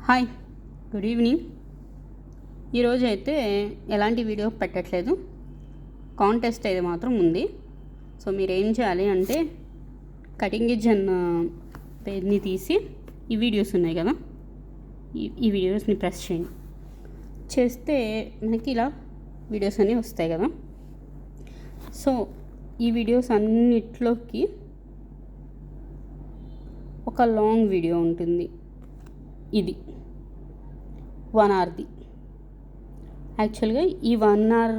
Hi, good evening. ఈరోజు అయితే ఎలాంటి వీడియో పెట్టట్లేదు, కాంటెస్ట్ అయితే మాత్రం ఉంది. సో మీరు ఏం చేయాలి అంటే కటింగ్ ఎడ్జ్ అన్న పేజ్ని తీసి ఈ వీడియోస్ ఉన్నాయి కదా, ఈ వీడియోస్ని ప్రెస్ చేయండి. చేస్తే మనకి ఇలా వీడియోస్ అన్నీ వస్తాయి కదా. సో ఈ వీడియోస్ అన్నిట్లోకి ఒక లాంగ్ వీడియో ఉంటుంది, ఇది 1 hourది. యాక్చువల్గా ఈ 1 hour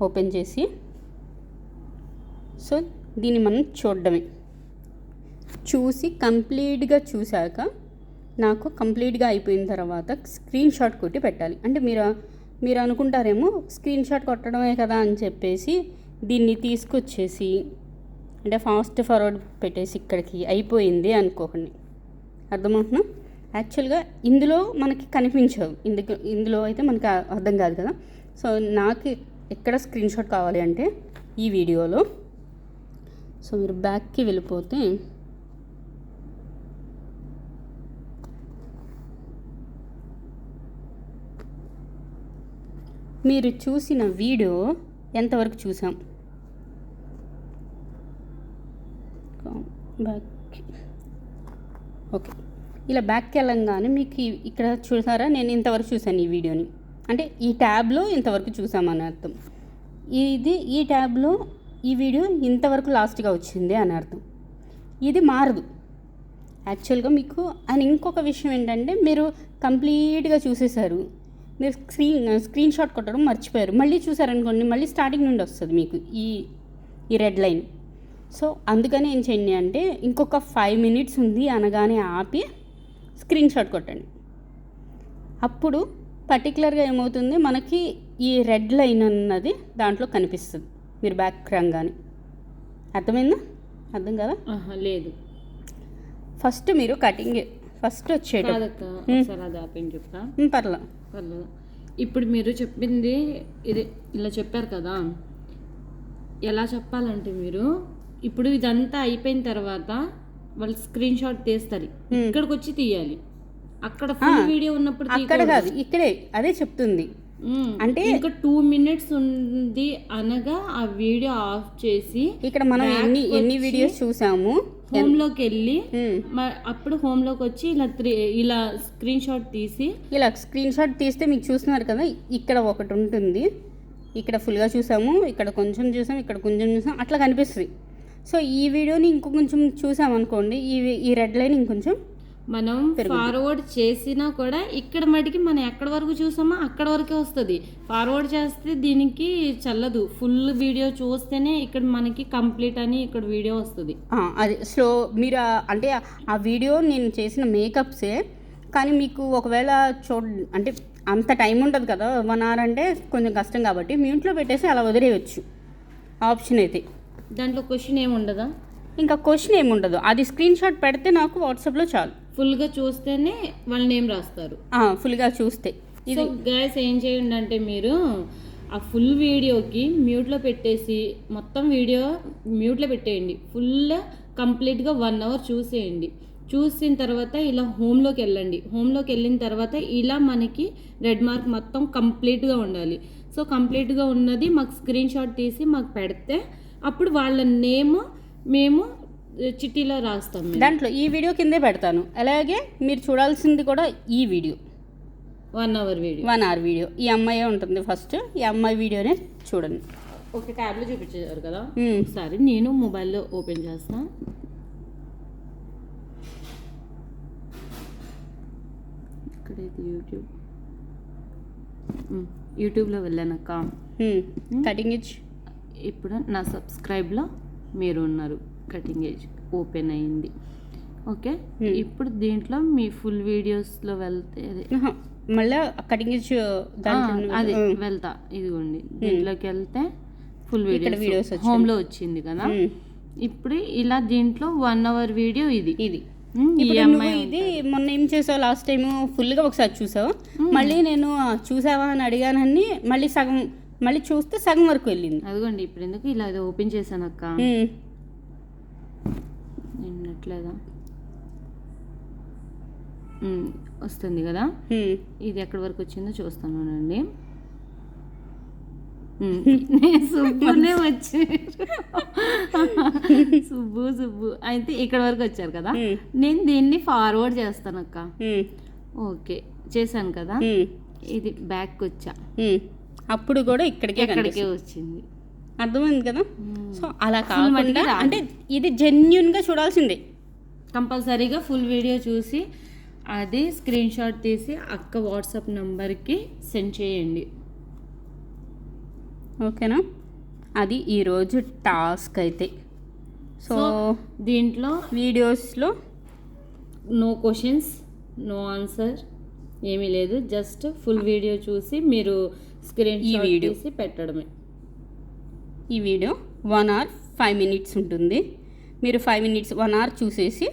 ఓపెన్ చేసి సో దీన్ని మనం చూడడమే. చూసి కంప్లీట్గా చూశాక నాకు కంప్లీట్గా అయిపోయిన తర్వాత స్క్రీన్ షాట్ కొట్టి పెట్టాలి. అంటే మీరు అనుకుంటారేమో స్క్రీన్ షాట్ కొట్టడమే కదా అని చెప్పేసి దీన్ని తీసుకొచ్చేసి అంటే ఫాస్ట్ ఫార్వర్డ్ పెట్టేసి ఇక్కడికి అయిపోయింది అనుకోకండి, అర్థమవుతుందా? యాక్చువల్గా ఇందులో మనకి కనిపించవు, ఇందులో అయితే మనకి అర్థం కాదు కదా. సో నాకు ఎక్కడ స్క్రీన్ షాట్ కావాలి అంటే ఈ వీడియోలో. సో మీరు బ్యాక్కి వెళ్ళిపోతే మీరు చూసిన వీడియో ఎంతవరకు చూసాం, బ్యాక్ ఓకే, ఇలా బ్యాక్కి వెళ్ళంగానే మీకు ఇక్కడ చూసారా, నేను ఇంతవరకు చూసాను ఈ వీడియోని. అంటే ఈ ట్యాబ్లో ఇంతవరకు చూసామని అర్థం. ఈ ట్యాబ్లో ఈ వీడియో ఇంతవరకు లాస్ట్గా వచ్చింది అని అర్థం. ఇది మారదు యాక్చువల్గా మీకు. అండ్ ఇంకొక విషయం ఏంటంటే మీరు కంప్లీట్గా చూసేశారు, మీరు స్క్రీన్ షాట్ కొట్టడం మర్చిపోయారు, మళ్ళీ చూసారనుకోండి మళ్ళీ స్టార్టింగ్ నుండి వస్తుంది మీకు ఈ రెడ్ లైన్. సో అందుకని ఏం చేయండి అంటే ఇంకొక 5 minutes ఉంది అనగానే ఆపి స్క్రీన్ షాట్ కొట్టండి. అప్పుడు పర్టికులర్గా ఏమవుతుంది, మనకి ఈ రెడ్ లైన్ అన్నది దాంట్లో కనిపిస్తుంది మీరు బ్యాక్ రంగానే. అర్థమైందా? అర్థం కదా? లేదు, ఫస్ట్ మీరు కటింగ్ ఫస్ట్ వచ్చేటప్పుడు పర్లేదు. ఇప్పుడు మీరు చెప్పింది ఇది ఇలా చెప్పారు కదా, ఎలా చెప్పాలంటే మీరు ఇప్పుడు ఇదంతా అయిపోయిన తర్వాత వాళ్ళు స్క్రీన్ షాట్ తీస్తారు, ఇక్కడికి వచ్చి తీయాలి. అక్కడ ఫుల్ వీడియో ఉన్నప్పుడు అక్కడ కాదు, ఇక్కడే అదే చెప్తుంది. అంటే ఇంకా 2 minutes ఉంది అనగా ఆ వీడియో ఆఫ్ చేసి ఇక్కడ మనం ఎన్ని వీడియోస్ చూసాము హోమ్ లోకి వెళ్ళి అప్పుడు హోమ్ లోకి వచ్చి ఇలా స్క్రీన్ షాట్ తీసి ఇలా స్క్రీన్ షాట్ తీస్తే మీకు చూస్తున్నారు కదా, ఇక్కడ ఒకటి ఉంటుంది, ఇక్కడ ఫుల్గా చూసాము, ఇక్కడ కొంచెం చూసాము, ఇక్కడ కొంచెం చూసాం, అట్లా కనిపిస్తుంది. సో ఈ వీడియోని ఇంకొంచెం చూసామనుకోండి, ఈ రెడ్ లైన్ ఇంకొంచెం మనం ఫార్వర్డ్ చేసినా కూడా ఇక్కడ మటుకి మనం ఎక్కడ వరకు చూసామో అక్కడ వరకే వస్తుంది. ఫార్వర్డ్ చేస్తే దీనికి చల్లదు, ఫుల్ వీడియో చూస్తేనే ఇక్కడ మనకి కంప్లీట్ అని ఇక్కడ వీడియో వస్తుంది. అది స్లో మీరు అంటే ఆ వీడియో నేను చేసిన మేకప్సే, కానీ మీకు ఒకవేళ అంటే అంత టైం ఉంటుంది కదా, 1 hour అంటే కొంచెం కష్టం కాబట్టి మ్యూట్లో పెట్టేసి అలా వదిలేయచ్చు ఆప్షన్ అయితే. దాంట్లో క్వశ్చన్ ఏముండదా? ఇంకా క్వశ్చన్ ఏముండదు, అది స్క్రీన్ షాట్ పెడితే నాకు వాట్సాప్లో చాలు. ఫుల్గా చూస్తేనే వాళ్ళ నేమ్ రాస్తారు, ఫుల్గా చూస్తే. ఇది గైస్ ఏం చేయండి అంటే మీరు ఆ ఫుల్ వీడియోకి మ్యూట్లో పెట్టేసి మొత్తం వీడియో మ్యూట్లో పెట్టేయండి, ఫుల్ కంప్లీట్గా 1 hour చూసేయండి. చూసిన తర్వాత ఇలా హోమ్లోకి వెళ్ళండి. హోమ్లోకి వెళ్ళిన తర్వాత ఇలా మనకి రెడ్ మార్క్ మొత్తం కంప్లీట్గా ఉండాలి. సో కంప్లీట్గా ఉన్నది మాకు స్క్రీన్ షాట్ తీసి మాకు పెడితే అప్పుడు వాళ్ళ నేమ్ మేము చిట్టీలో రాస్తాం. దాంట్లో ఈ వీడియో కిందే పెడతాను. అలాగే మీరు చూడాల్సింది కూడా ఈ వీడియో 1 hour వీడియో ఈ అమ్మాయి ఉంటుంది, ఫస్ట్ ఈ అమ్మాయి వీడియోనే చూడండి. ఓకే, ట్యాబ్లో చూపించారు కదా, సరే నేను మొబైల్లో ఓపెన్ చేస్తాను. ఇక్కడైతే యూట్యూబ్లో వెళ్ళానక్క, కటింగ్ ఎడ్జ్. ఇప్పుడు నా సబ్స్క్రైబ్లో మీరు ఉన్నారు, కటింగ్ ఎడ్జ్ ఓపెన్ అయింది. ఓకే, ఇప్పుడు దీంట్లో మీ ఫుల్ వీడియోస్లో వెళ్తే మళ్ళీ కటింగ్ ఎడ్జ్ అది వెళ్తా, ఇదిగోండి దీంట్లోకి వెళ్తే ఫుల్ వీడియోస్ హోమ్లో ఇది కదా. ఇప్పుడు ఇలా దీంట్లో 1 hour వీడియో ఇది ఇది మొన్న ఏం చేసావు, లాస్ట్ టైం ఫుల్గా ఒకసారి చూసావు, మళ్ళీ నేను చూసావా అని అడిగానని మళ్ళీ చూస్తే సగం వరకు వెళ్ళింది. అదిగోండి ఇప్పుడు ఎందుకు ఇలా ఓపెన్ చేశాను అక్క, నిన్నట్లేదా వస్తుంది కదా, ఇది ఎక్కడి వరకు వచ్చిందో చూస్తానండి. సుబ్బునే వచ్చి సుబ్బు అయితే ఇక్కడ వరకు వచ్చారు కదా, నేను దీన్ని ఫార్వర్డ్ చేస్తాను అక్క. ఓకే చేశాను కదా, ఇది బ్యాక్ వచ్చా, అప్పుడు కూడా ఇక్కడికే వచ్చింది. అర్థమైంది కదా. సో అలా కాకుండా అంటే ఇది జెన్యున్గా చూడాల్సిందే. కంపల్సరీగా ఫుల్ వీడియో చూసి అది స్క్రీన్ షాట్ తీసి అక్క వాట్సాప్ నెంబర్కి సెండ్ చేయండి. ఓకేనా, అది ఈరోజు టాస్క్ అయితే. సో దీంట్లో వీడియోస్లో నో క్వశ్చన్స్, నో ఆన్సర్ ఏమీ లేదు. జస్ట్ ఫుల్ వీడియో చూసి మీరు స్క్రీన్ షాట్ తీసి పెట్టడమే. ఈ వీడియో 1 hour 5 minutes ఉంటుంది. మీరు 5 minutes 1 hour చూసేసి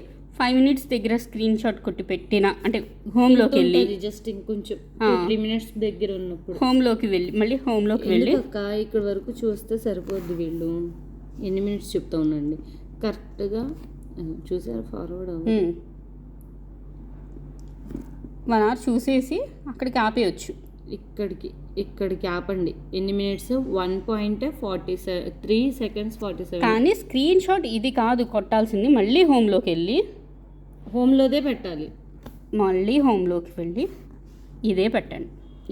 5 minutes దగ్గర స్క్రీన్ షాట్ కొట్టి పెట్టిన అంటే హోమ్లోకి వెళ్ళి జస్ట్ ఇంకొంచెం 3 minutes దగ్గర ఉన్నప్పుడు హోమ్లోకి వెళ్ళి మళ్ళీ హోమ్లోకి వెళ్ళి ఇక్కడ వరకు చూస్తే సరిపోద్ది. వీళ్ళు ఎన్ని మినిట్స్ చెప్తా ఉండండి కరెక్ట్గా చూసారు. ఫార్వర్డ్ 1 hour చూసేసి అక్కడికి ఆపేయచ్చు. ఇక్కడికి ఆపండి. ఎన్ని మినిట్స్? 1.43 seconds 47. కానీ స్క్రీన్ షాట్ ఇది కాదు కొట్టాల్సింది, మళ్ళీ హోమ్లోకి వెళ్ళి హోమ్లోదే పెట్టాలి. మళ్ళీ హోమ్లోకి వెళ్ళి ఇదే పెట్టండి.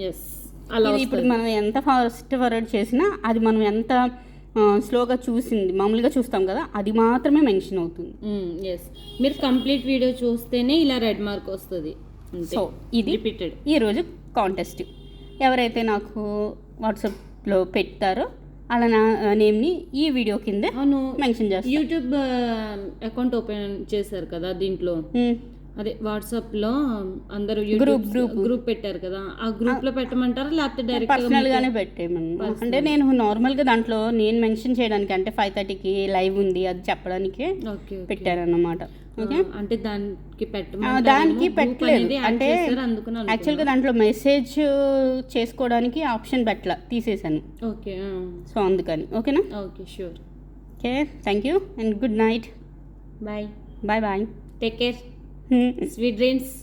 ఎస్ అలా. ఇప్పుడు మనం ఎంత ఫాస్ట్ ఫార్వర్డ్ చేసినా అది మనం ఎంత స్లోగా చూసింది మామూలుగా చూస్తాం కదా, అది మాత్రమే మెన్షన్ అవుతుంది. ఎస్, మీరు కంప్లీట్ వీడియో చూస్తేనే ఇలా రెడ్ మార్క్ వస్తుంది. సో ఇది రిపీటెడ్. ఈరోజు కాంటెస్ట్. ఎవరైతే నాకు వాట్సాప్లో పెడతారో అలా నా నేమ్ని ఈ వీడియో కింద మెన్షన్ చేస్తాను. యూట్యూబ్ అకౌంట్ ఓపెన్ చేశారు కదా, దీంట్లో అదే వాట్సాప్లో అందరూ గ్రూప్ పెట్టారు కదా, ఆ గ్రూప్లో పెట్టమంటారా లేకపోతే డైరెక్ట్ పర్సనల్గానే పెట్టేయమన్నా? అంటే నేను నార్మల్గా దాంట్లో నేను మెన్షన్ చేయడానికి అంటే 5:30కి లైవ్ ఉంది అది చెప్పడానికి పెట్టారన్నమాట. ఓకే, అంటే దానికి పెట్టలేదు. అంటే యాక్చువల్గా దాంట్లో మెసేజ్ చేసుకోవడానికి ఆప్షన్ తీసేసాను. ఓకే, సో అందుకని. ఓకేనా? Okay, sure. Okay, thank you and good night. Bye bye bye, take care, sweet dreams.